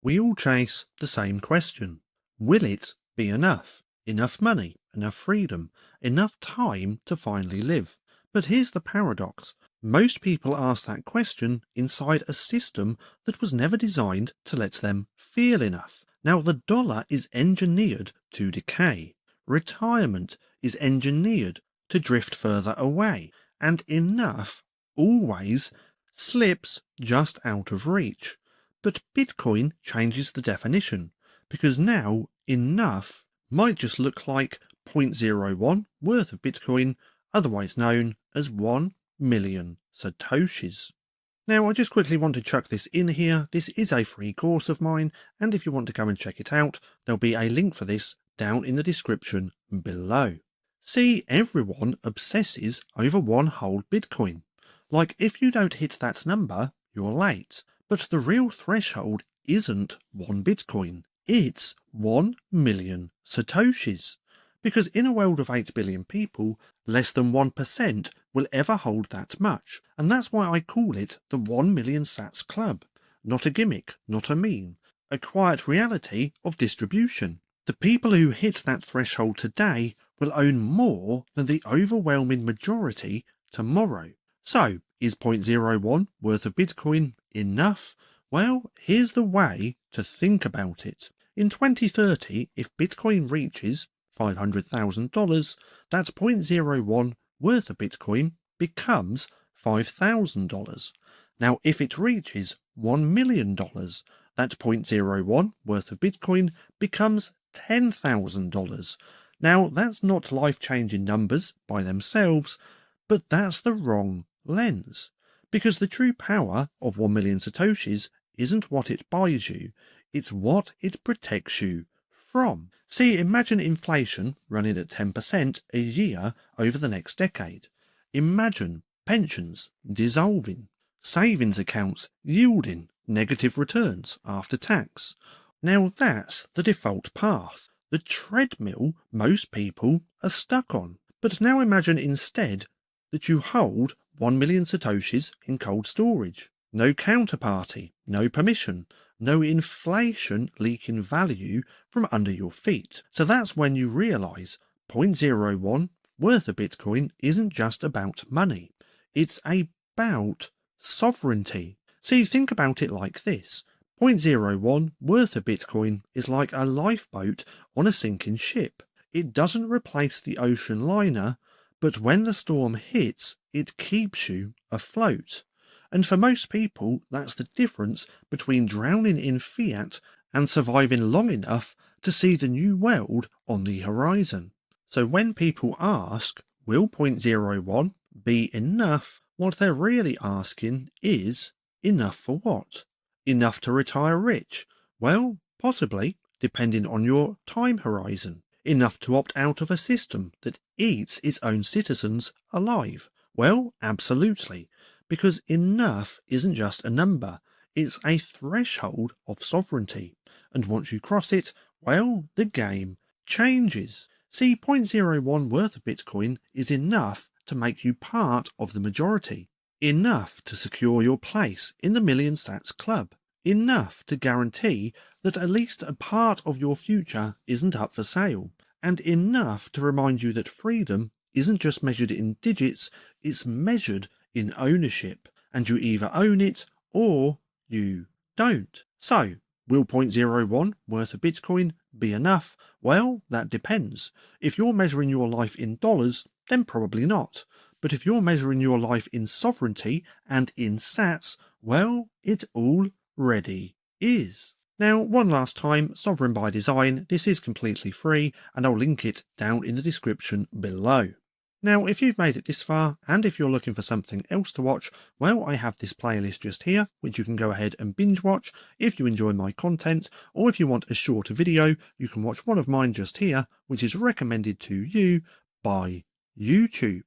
We all chase the same question. Will it be enough? Enough money, enough freedom, enough time to finally live? But here's the paradox. Most people ask that question inside a system that was never designed to let them feel enough. Now, the dollar is engineered to decay. Retirement is engineered to drift further away. And enough always slips just out of reach. But Bitcoin changes the definition, because now enough might just look like 0.01 worth of Bitcoin, otherwise known as 1 million Satoshis. Now, I just quickly want to chuck this in here. This is a free course of mine, and if you want to go and check it out, there'll be a link for this down in the description below. See, everyone obsesses over one whole Bitcoin. Like, if you don't hit that number, you're late. But the real threshold isn't 1 Bitcoin. It's 1 million Satoshis. Because in a world of 8 billion people, less than 1% will ever hold that much. And that's why I call it the 1 million sats club. Not a gimmick, not a meme. A quiet reality of distribution. The people who hit that threshold today will own more than the overwhelming majority tomorrow. So, is 0.01 worth of Bitcoin enough? Well, here's the way to think about it. In 2030, if Bitcoin reaches $500,000, that 0.01 worth of Bitcoin becomes $5,000. Now, if it reaches $1 million, that 0.01 worth of Bitcoin becomes $10,000. Now, that's not life-changing numbers by themselves, but that's the wrong lens. Because the true power of 1 million Satoshis isn't what it buys you, it's what it protects you from. See, imagine inflation running at 10% a year over the next decade. Imagine pensions dissolving, savings accounts yielding negative returns after tax. Now that's the default path, the treadmill most people are stuck on. But now imagine instead that you hold 1 million Satoshis in cold storage. No counterparty, no permission, no inflation leaking value from under your feet. So that's when you realise 0.01 worth of Bitcoin isn't just about money. It's about sovereignty. See, think about it like this. 0.01 worth of Bitcoin is like a lifeboat on a sinking ship. It doesn't replace the ocean liner, but when the storm hits, it keeps you afloat. And for most people, that's the difference between drowning in fiat and surviving long enough to see the new world on the horizon. So when people ask, will 0.01 be enough, what they're really asking is, enough for what? Enough to retire rich? Well, possibly, depending on your time horizon. Enough to opt out of a system that eats its own citizens alive? Well, absolutely. Because enough isn't just a number, it's a threshold of sovereignty. And once you cross it, well, the game changes. See, 0.01 worth of Bitcoin is enough to make you part of the majority. Enough to secure your place in the Million Sats Club. Enough to guarantee that at least a part of your future isn't up for sale. And enough to remind you that freedom isn't just measured in digits, it's measured in ownership, and you either own it or you don't. So, will 0.01 worth of Bitcoin be enough? Well, that depends. If you're measuring your life in dollars, then probably not. But if you're measuring your life in sovereignty and in sats, well, it already is. Now, one last time, Sovereign by Design, this is completely free, and I'll link it down in the description below. Now, if you've made it this far, and if you're looking for something else to watch, well, I have this playlist just here, which you can go ahead and binge watch if you enjoy my content, or if you want a shorter video, you can watch one of mine just here, which is recommended to you by YouTube.